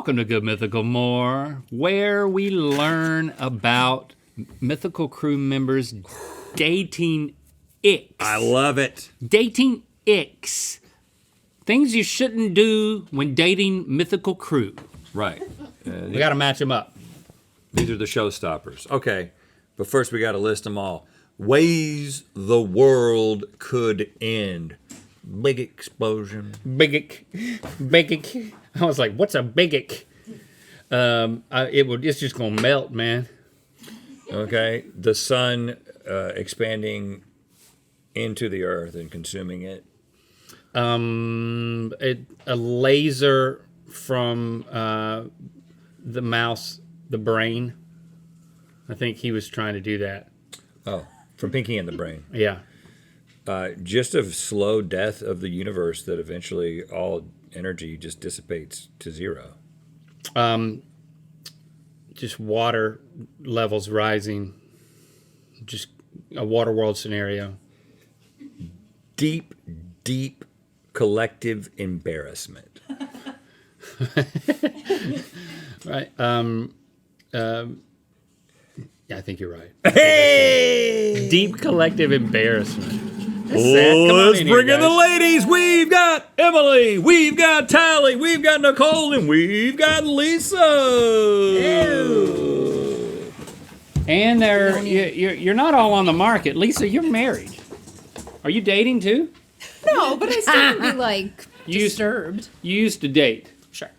Welcome to Good Mythical More, where we learn about Mythical crew members dating icks. I love it. Dating icks. Things you shouldn't do when dating Mythical crew. Right. We gotta match them up. These are the showstoppers. Okay, but first we gotta list them all. Ways the world could end. Big explosion. Big ick. I was like, what's a big ick? It's just gonna melt, man. Okay, the sun expanding into the earth and consuming it. A laser from the mouse, the brain. I think he was trying to do that. Oh, from Pinky and the Brain. Yeah. Just a slow death of the universe that eventually all energy just dissipates to zero. Just water levels rising. Just a water world scenario. Deep, deep collective embarrassment. Right. Yeah, I think you're right. Hey! Deep collective embarrassment. Let's bring in the ladies. We've got Emily, we've got Tally, we've got Nicole, and we've got Lisa. Ew. And you're not all on the market. Lisa, you're married. Are you dating too? No, but I still would be like disturbed. You used to date. Sure.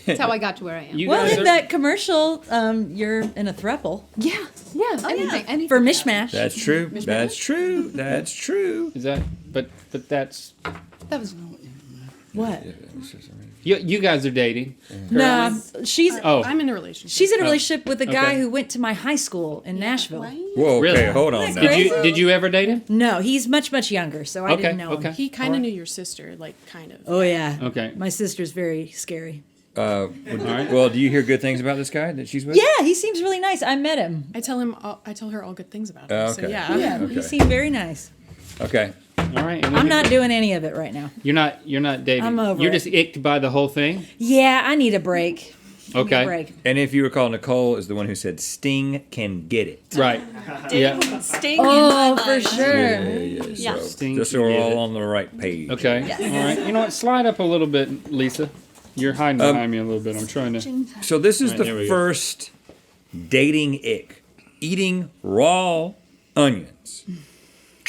That's how I got to where I am. Well, in that commercial, you're in a throuple. Yeah. Anything For mishmash. That's true. That's true. That's true. Is that? But that's. That was. What? You guys are dating. No, she's. Oh, I'm in a relationship. She's in a relationship with a guy Okay. who went to my high school in Nashville. Right? Whoa, okay, Really? hold on now. Did you ever date him? No, he's much, much younger, so I didn't know him. He kind of knew your sister, like kind of. Oh, yeah. Okay. My sister's very scary. All right. Well, do you hear good things about this guy that she's with? Yeah, he seems really nice. I met him. I tell her all good things about him. Oh, So okay. yeah. Yeah, Okay. he seemed very nice. Okay. All right. and I'm not doing any of it right now. You're not dating. I'm over You're it. just icked by the whole thing. Yeah, I need a break. Okay. Break. And if you recall, Nicole is the one who said Sting can get it. Right. Yeah. Sting Oh, for sure. Yeah. So, Sting just can so we're get all it. on the right page. Okay. Yes. All right. You know what? Slide up a little bit, Lisa. You're hiding behind me a little bit. I'm trying to. So this is All right, here we the go. first dating ick. Eating raw onions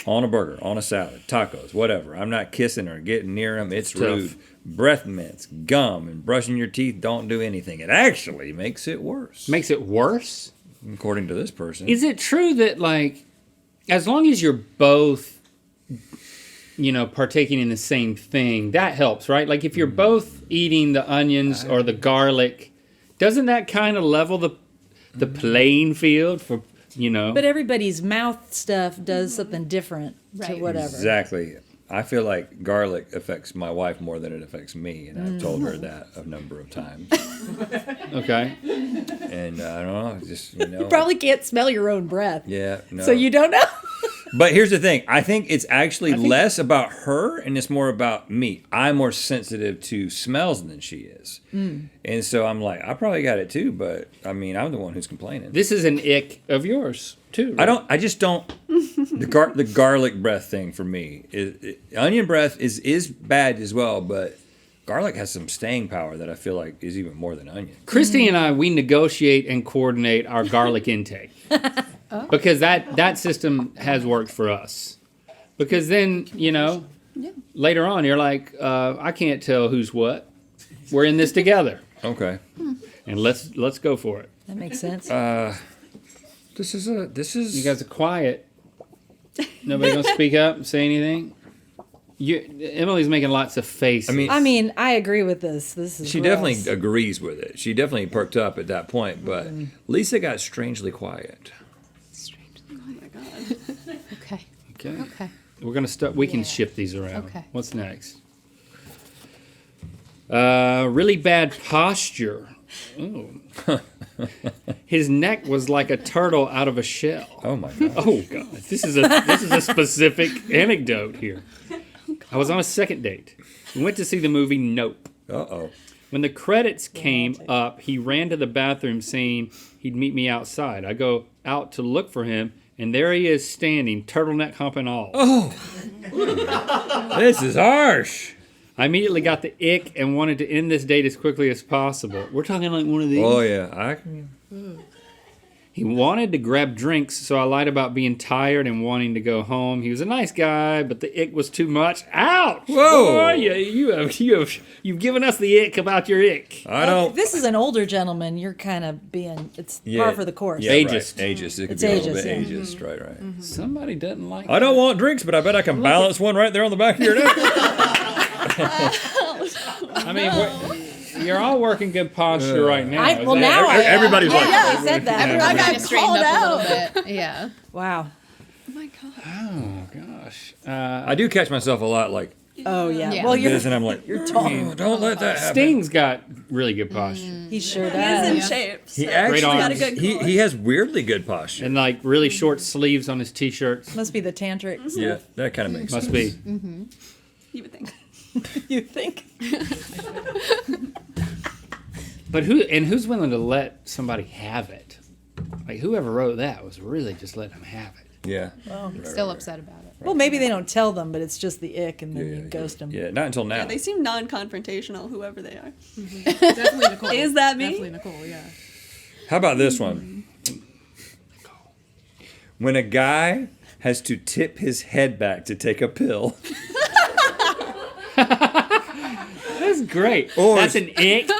on a burger, on a salad, tacos, whatever. I'm not kissing or getting near them. It's Tough. rude. Breath mints, gum, and brushing your teeth don't do anything. It actually makes it worse, Makes it worse. according to this person. Is it true that like, as long as you're both, partaking in the same thing, that helps, right? Like if you're both eating the onions or the garlic, doesn't that kind of level the playing field for, But everybody's mouth stuff does something different to Right. whatever. Exactly. I feel like garlic affects my wife more than it affects me, and I've told her that a number of times. Okay. And I don't know, just You probably can't smell your own breath. yeah, no. So you don't know. But here's the thing. I think it's actually less about her and it's more about me. I'm more sensitive to smells than she is. And so I'm like, I probably got it too, but I mean, I'm the one who's complaining. This is an ick of yours too. Right? I just don't, the garlic breath thing for me, onion breath is bad as well, but garlic has some staying power that I feel like is even more than onion. Christy and we negotiate and coordinate our garlic intake. Because that system has worked for us. Because then, later on you're like, I can't tell who's what. We're in this together. Okay. And let's go for it. That makes sense. This is. You guys are quiet. Nobody gonna speak up and say anything? Emily's making lots of faces. I mean, I agree with this. This is she gross. definitely agrees with it. She definitely perked up at that point, but Lisa got strangely quiet. Okay. okay. We're gonna start. We can Yeah. shift these around. Okay. What's next? Really bad posture. Oh. His neck was like a turtle out of a shell. Oh my god. Oh god, this is a specific anecdote here. I was on a second date. We went to see the movie Nope. Uh-oh. When the credits came up, he ran to the bathroom saying he'd meet me outside. I go out to look for him, and there he is standing, turtleneck hump and all. Oh, this is harsh. I immediately got the ick and wanted to end this date as quickly as possible. We're talking like one of these. Oh yeah, He wanted to grab drinks, so I lied about being tired and wanting to go home. He was a nice guy, but the ick was too much. Ouch! Whoa! Boy, you've given us the ick about your ick. I don't. This is an older gentleman. You're kind of it's par for the course. Yeah, Ageist. Right. Ageist. It could It's be a little ageist, bit yeah. ageist. Right. Somebody doesn't like. I don't want drinks, but I bet I can balance one right there on the back of your neck. I mean, you're all working good posture right now. Everybody's like, I said that. Everyone got kind of straightened called up a little bit. Yeah. Wow. Oh my god. Oh gosh. I do catch myself a lot like Oh yeah. Yeah. Well, you're this, and I'm like, you're tall. don't let that happen. Sting's got really good posture He sure He's does. in shape. He So actually he's got a arms. good core. he has weirdly good posture. and like really short sleeves on his t-shirts. Must be the tantric. Yeah, that kind of makes Must sense. be. You would think. You think? But who's willing to let somebody have it? Like whoever wrote that was really just letting them have it. Yeah. Still upset about it. Well, maybe they don't tell them, but it's just the ick, and then you ghost them. Yeah, not until now. Yeah, they seem non-confrontational, whoever they are. Definitely Nicole. Is that me? Definitely Nicole, yeah. How about this one? When a guy has to tip his head back to take a pill, That's great. Or- That's an ick.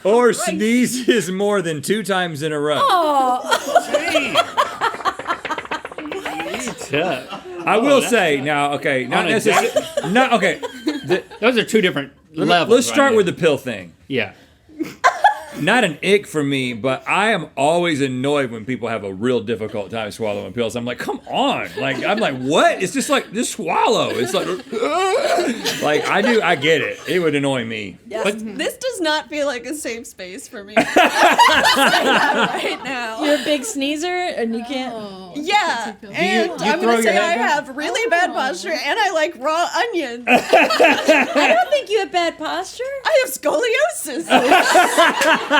or sneezes more than 2 times in a row. Tough. I will say now, okay, not On a necessarily. Not okay. Those are two different levels. Let's start with the pill thing. Yeah. Not an ick for me, but I am always annoyed when people have a real difficult time swallowing pills. I'm like, come on. Like, I'm like, what? It's just like, just swallow. It's like, I get it. It would annoy me. Yes, But- this does not feel like a safe space for me right now. You're a big sneezer, and you can't. Yeah, and you I'm throw gonna your say I head back? have really bad posture, and I like raw onions. I don't think you have bad posture. I have scoliosis. You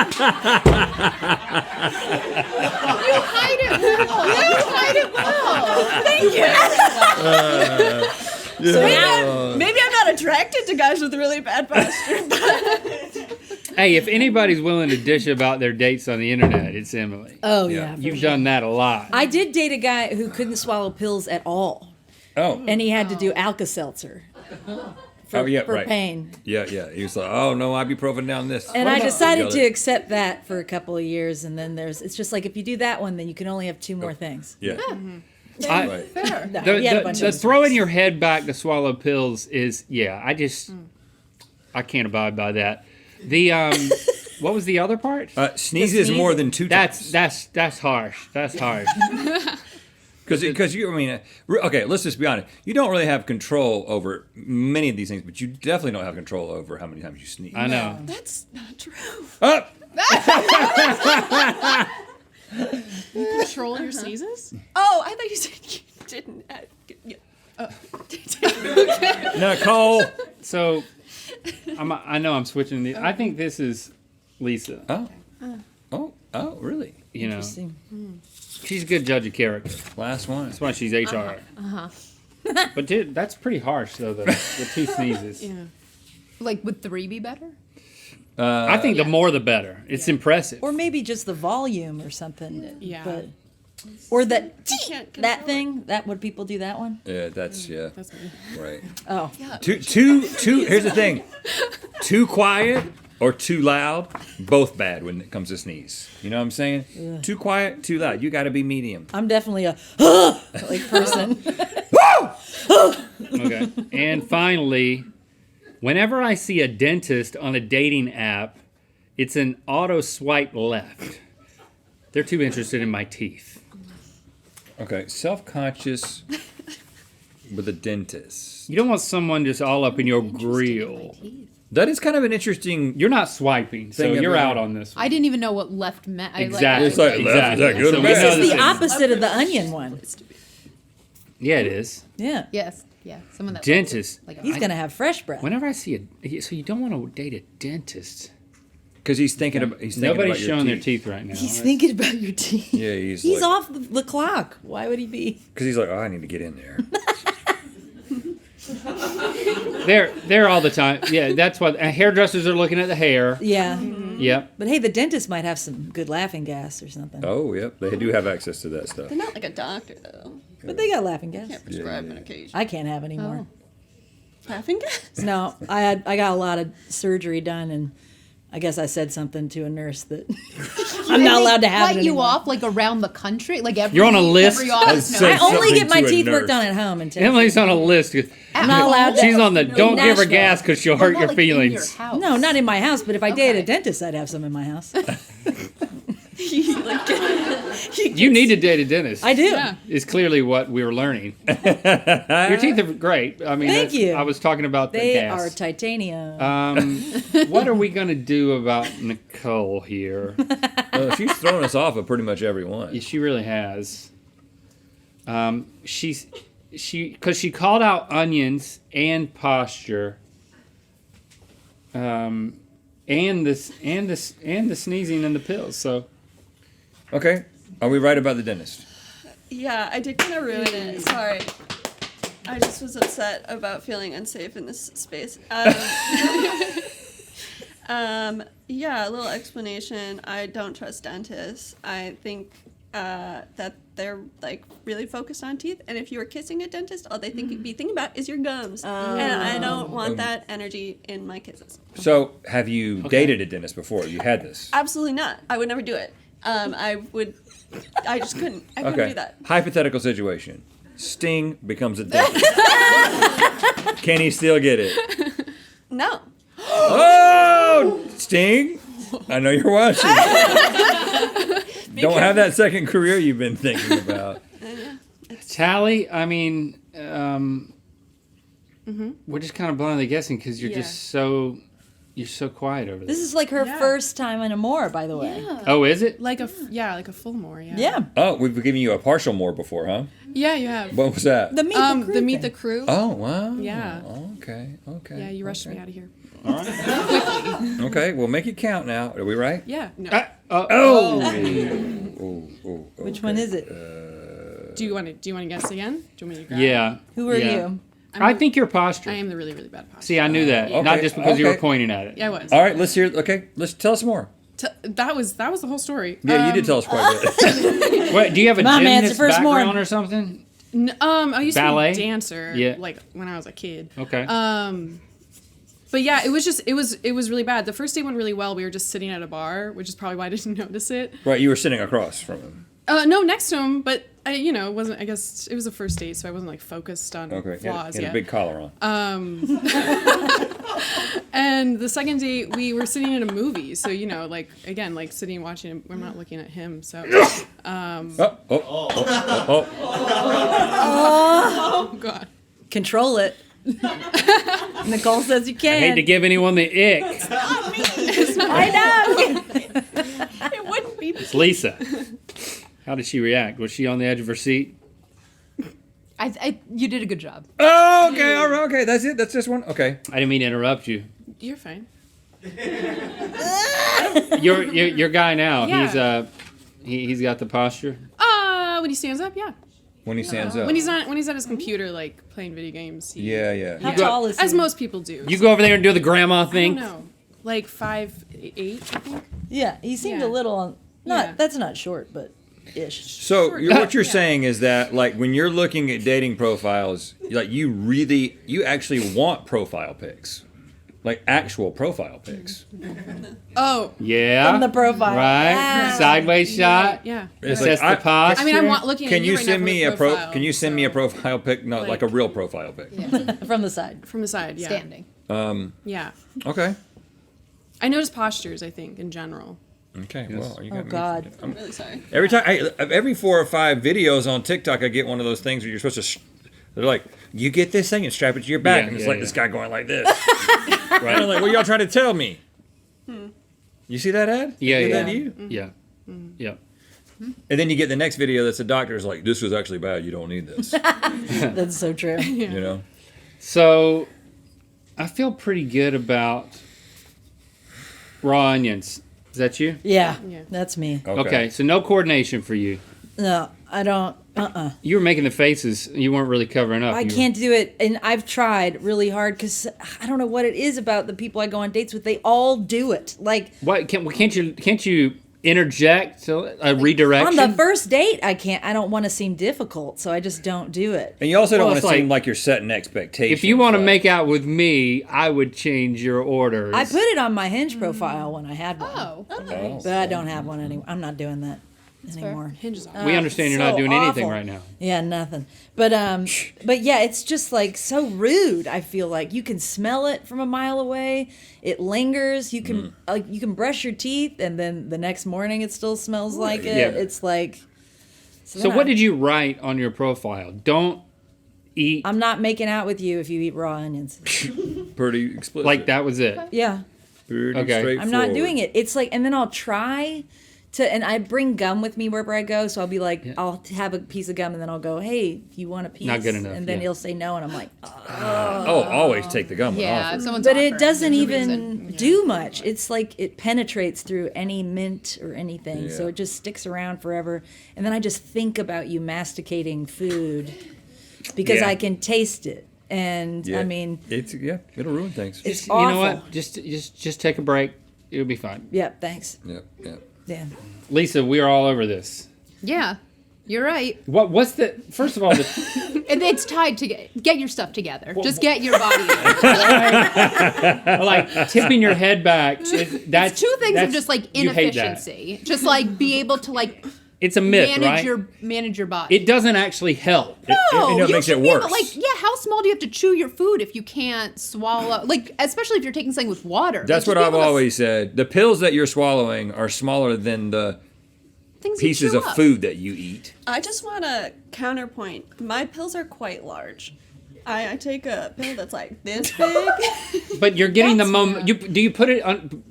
hide it well. You hide it well. Thank you. So maybe I'm not attracted to guys with really bad posture, but Hey, if anybody's willing to dish about their dates on the internet, it's Emily. Oh Yeah. yeah. for You've sure. done that a lot. I did date a guy who couldn't swallow pills at all, Oh. and he had to do Alka-Seltzer Oh, yeah, for right. pain. Yeah. He was like, oh, no, ibuprofen down this. And I decided Got to it. accept that for a couple of years, and then it's just like if you do that one, then you can only have 2 more things. Yeah. I, Right. No, the he had a bunch the of throwing your head back to swallow pills is, I can't abide by that. The what was the other part? Sneezes more than 2 times. That's harsh. That's harsh. Because okay, let's just be honest. You don't really have control over many of these things, but you definitely don't have control over how many times you sneeze. I know. that's not true. Up. Control your sneezes? Oh, I thought you said you didn't. Nicole. So I know I'm switching these. I think this is Lisa. Oh, really? You know, Interesting. she's a good judge of character. Last one. That's why she's HR. But dude, that's pretty harsh though. The 2 sneezes. Yeah. Like, would 3 be better? I think the more the better. It's impressive. Or maybe just the volume or something. Yeah. But, or that can't that control thing. That would people do that one? Yeah, that's That's me. right. Oh. Two. Here's the thing: too quiet or too loud, both bad when it comes to sneeze. You know what I'm saying? Too quiet, too loud. You got to be medium. I'm definitely a like person. Okay. And finally, whenever I see a dentist on a dating app, it's an auto swipe left. They're too interested in my teeth. Okay, self-conscious with a dentist. You don't want someone just all up in your grill. That is kind of an interesting. You're not swiping, so Thing you're about- out on this one. I didn't even know what left meant. Exactly. It's like, left, is that good or So we bad? know This is this the opposite of the onion one. Yeah, it is. Yeah. Yes. Yeah. Someone that Dentist. Like He's going to have fresh breath. Whenever I see so you don't want to date a dentist. Because he's thinking about Nobody's your showing their teeth. teeth right now. He's thinking about your teeth. Yeah, he's like, off the clock. Why would he be? because he's like, oh, I need to get in there. They're all the time. Yeah, that's what hairdressers are looking at the hair. Yeah. Yep. But hey, the dentist might have some good laughing gas or something. Oh, yep, they do have access to that stuff. They're not like a doctor though. But they got laughing gas. Can't prescribe Yeah. medication. I can't have any more. Laughing gas? No, I got a lot of surgery done, and I guess I said something to a nurse that I'm not allowed to have it Write you anymore. off like around the country, like every. You're on a list? Every office That's knows. so- I only get my something to a teeth worked nurse. on at home in Texas. Emily's on a list. I'm not allowed to. She's on the don't give her Nashville. gas because she'll But hurt not, your like, in your feelings. house. No, not in my house, but if I dated Okay. a dentist, I'd have some in my house. You need to date a dentist. I do. Yeah. Is clearly what we were learning. Your teeth are great. I mean, Thank you. I was talking about the They gas. are titanium. What are we gonna do about Nicole here? She's thrown us off of pretty much every one. Yeah, she really has. Because she called out onions and posture, and the sneezing and the pills. So Okay, are we right about the dentist? Yeah, I did kind of ruin it. Sorry. I just was upset about feeling unsafe in this space. Yeah, a little explanation. I don't trust dentists. I think that they're like really focused on teeth, and if you were kissing a dentist, all they think you'd be thinking about is your gums, and I don't want that energy in my kisses. So, have you dated a dentist before? You had this? Absolutely not. I would never do it. I just couldn't. I couldn't Okay. do that. Hypothetical situation. Sting becomes a dentist. Can he still get it? No. Oh, Sting! I know you're watching. Don't have that second career you've been thinking about. Tally, I mean, we're just kind of blindly guessing because you're just so quiet over there. This is like her first time in a more, by the way. Yeah. Oh, is it? Like like a full more, yeah. Yeah. Oh, we've given you a partial more before, huh? Yeah, you have. What was that? The Meet the Crew. Oh, wow. Yeah. Okay. Yeah, you rushed me out of here. Okay, we'll make it count now. Are we right? Yeah. No. Oh. Which one is it? Do you want to guess again? Do you want me to grab? Yeah. Who are yeah. you? I think your posture. I am the really, really bad posture. See, I knew that. Okay, Not just because you were okay. pointing at it. Yeah, I was. All right, let's hear. Okay, let's tell us more. That was the whole story. Yeah, you did tell us quite a bit. What, do you have a Mom, answer gymnast first, background more. or something? I used Ballet? to be a dancer. Yeah. Like when I was a kid. Okay. But yeah, it was really bad. The first day went really well. We were just sitting at a bar, which is probably why I didn't notice it. Right, you were sitting across from him. No, next to him, but I wasn't. I guess it was a first date, so I wasn't like focused on Okay, flaws he had yet. a big collar on. And the second date, we were sitting in a movie, so like again, like sitting and watching him. I'm not looking at him, so. Oh God. Control it. Nicole says you I can. hate to give anyone the ick. I know. It wouldn't be. It's Lisa. How did she react? Was she on the edge of her seat? You did a good job. Oh, okay, all right, okay, that's it. That's this one. Okay. I didn't mean to interrupt you. You're fine. Your guy now. Yeah. He's got the posture. When he stands up, yeah. When he stands up. When he's at his computer, like playing video games. Yeah. How tall is he? As most people do. You go over there and do the grandma I don't thing. know. Like 5'8", I think. Yeah, he seemed Yeah. a little. Not Yeah. that's not short, but ish. So what you're Yeah. saying is that like when you're looking at dating profiles, like you actually want profile pics. Like actual profile pics. Oh, Yeah. From the profile. Right. Ah. Sideways shot. yeah. It's Assess like, the posture. I mean, I'm looking at Can you you right send now me from a the pro? profile, Can you send me a profile pic? No, like a real profile pic. From the side. from the side? Yeah. Standing. Yeah. Okay. I notice postures, I think, in general. Okay. Well, you got Oh me. God. I'm really sorry. Every time, every 4 or 5 videos on TikTok, I get one of those things where you're supposed to. They're like, you get this thing and strap it to your back, Yeah, and it's yeah, like yeah. this guy going like this. Right. And I'm like, what y'all trying to tell me? You see that ad? Yeah, Did yeah. that to you? Yeah. Yeah. And then you get the next video that's the doctor's like, this was actually bad. You don't need this. That's so true. You know? So I feel pretty good about raw onions. Is that you? Yeah, Yeah. that's me. Okay, so no coordination for you. No, I don't. You were making the faces. You weren't really covering up. I You were- can't do it, and I've tried really hard because I don't know what it is about the people I go on dates with. They all do it. Like What can't you interject a redirection? on the first date, I can't. I don't want to seem difficult, so I just don't do it. And you also don't Well, want to it's seem like- like you're setting expectations. If you want to like- make out with me, I would change your orders. I put it on my Hinge profile when I had one, Oh, Oh. but I don't have one anymore. I'm not doing that anymore. Hinges on. We understand you're not so doing anything awful. right now. Yeah, nothing. But yeah, it's just like so rude. I feel like you can smell it from a mile away. It lingers. You can you can brush your teeth, and then the next morning it still smells like it. Yeah. It's like. So what did you write on your profile? Don't eat I'm not making out with you if you eat raw onions. Pretty explicit. like that was it. Yeah, Pretty Okay. I'm not straightforward. doing it. It's like, and then I'll try to, and I bring gum with me wherever I go. So I'll be like, I'll have a piece of gum, and then I'll go, hey, if you want a piece? Not good enough, And then yeah. he'll say no, and I'm like, Oh, always take the gum one Yeah, off. if someone's but it offering, doesn't there's a even reason. do much. It's like it penetrates through any mint or anything, so Yeah. it just sticks around forever. And then I just think about you masticating food because Yeah. I can taste it. And Yeah. I mean, It'll ruin things. it's You awful. know what? Just take a break. It'll be fine. Yeah, thanks. Yep, yep. Yeah. Lisa, we are all over this. Yeah, you're right. What's the first of all? The, And it's tied to get your stuff together. Just get your body. like tipping your head back. That's Two things that's, of just like you hate that. inefficiency. Just like be able to like It's a myth, right? manage your body. It doesn't actually help. You know, it you makes should it be able- worse. like, yeah, how small do you have to chew your food if you can't swallow? Like, especially if you're taking something with water. That's like, what just I've be able to- always said. The pills that you're swallowing are smaller than the things you pieces chew of up. food that you eat. I just want to counterpoint. My pills are quite large. I take a pill that's like this big. But you're getting the That's moment. Do you put it on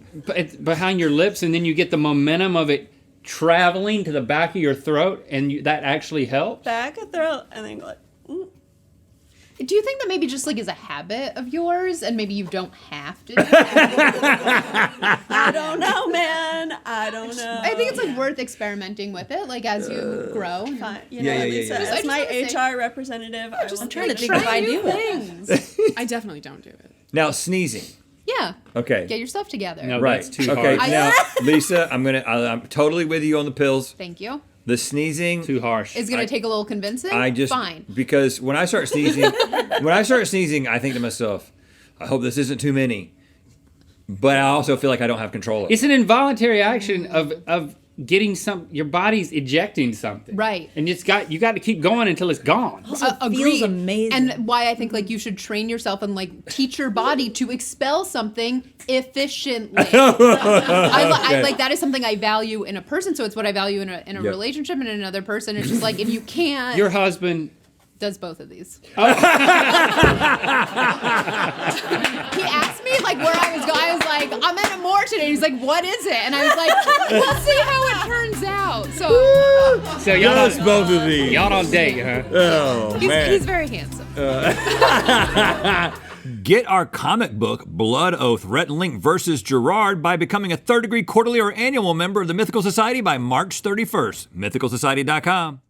behind your lips, and then you get the momentum of it traveling to the back of your throat, and that actually helps? Back of throat, and then go like, Do you think that maybe just like is a habit of yours, and maybe you don't have to do that? I don't know, man. I don't know. I think it's like worth experimenting with it, like as you grow. Fine. You Yeah, know, yeah, Lisa, yeah, yeah. as my I just wanna HR representative, I will I'm trying to take think if I new do it. things. I definitely don't do it. Now, sneezing. Yeah. Okay. Get your stuff together. No, Right. that's too Okay. harsh. Now, Lisa, I'm totally with you on the pills. Thank you. The sneezing. Too harsh. It's gonna take a little convincing. I just Fine. because when I start sneezing, I think to myself, I hope this isn't too many. But I also feel like I don't have control of it. It's an involuntary action of getting your body's ejecting something. Right. And you got to keep going until it's gone. It Agreed. feels amazing. And why I think like you should train yourself and like teach your body to expel something efficiently. I like that is something I value in a person. So it's what I value in a Yep. relationship, and in another person. It's just like if you can't, Your husband. does both of these. He asked me like where I was going. I was like, I'm at a more today. He's like, what is it? And I was like, we'll see how it turns out. So So y'all Just don't, both of these. y'all don't date, huh? Oh, he's very handsome. Get our comic book, Blood Oath, Rhett and Link versus Gerard, by becoming a third degree quarterly or annual member of the Mythical Society by March 31st. MythicalSociety.com.